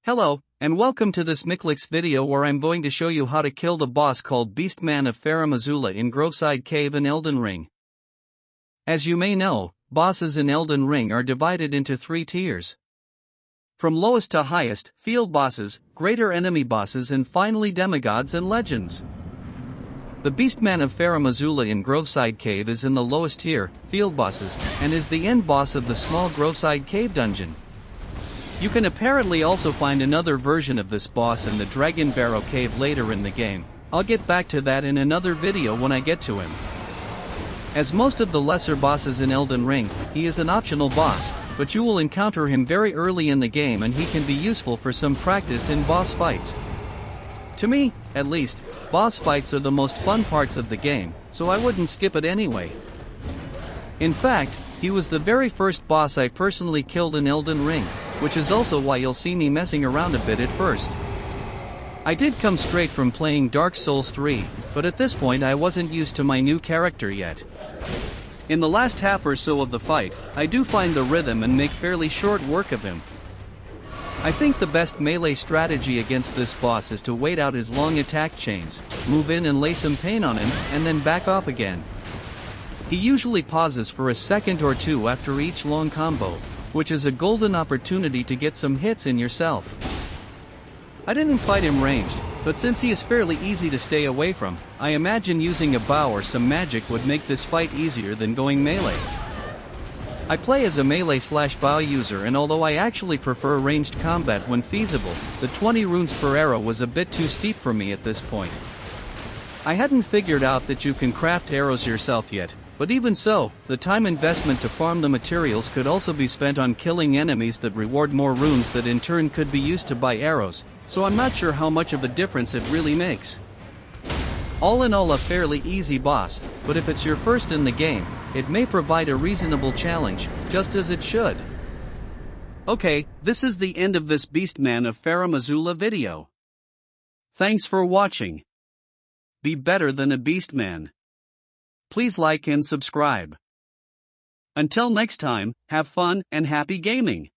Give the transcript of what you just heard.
Hello, and welcome to this Micklix video where I'm going to show you how to kill the boss called Beastman of Farum Azula in Groveside Cave in Elden Ring. As you may know, bosses in Elden Ring are divided into 3 tiers. From lowest to highest, field bosses, greater enemy bosses and finally demigods and legends. The Beastman of Farum Azula in Groveside Cave is in the lowest tier, field bosses, and is the end boss of the small Groveside Cave dungeon. You can apparently also find another version of this boss in the Dragon Barrow Cave later in the game. I'll get back to that in another video when I get to him. As most of the lesser bosses in Elden Ring, he is an optional boss, but you will encounter him very early in the game and he can be useful for some practice in boss fights. To me, at least, boss fights are the most fun parts of the game, so I wouldn't skip it anyway. In fact, he was the very first boss I personally killed in Elden Ring, which is also why you'll see me messing around a bit at first. I did come straight from playing Dark Souls 3, but at this point I wasn't used to my new character yet. In the last half or so of the fight, I do find the rhythm and make fairly short work of him. I think the best melee strategy against this boss is to wait out his long attack chains, move in and lay some pain on him, and then back off again. He usually pauses for a second or two after each long combo, which is a golden opportunity to get some hits in yourself. I didn't fight him ranged, but since he is fairly easy to stay away from, I imagine using a bow or some magic would make this fight easier than going melee. I play as a melee/bow user, and although I actually prefer ranged combat when feasible, the 20 runes per arrow was a bit too steep for me at this point. I hadn't figured out that you can craft arrows yourself yet, but even so, the time investment to farm the materials could also be spent on killing enemies that reward more runes that in turn could be used to buy arrows, so I'm not sure how much of a difference it really makes. All in all, a fairly easy boss, but if it's your first in the game, it may provide a reasonable challenge, just as it should. Okay, this is the end of this Beastman of Farum Azula video. Thanks for watching. Be better than a Beastman. Please like and subscribe. Until next time, have fun and happy gaming!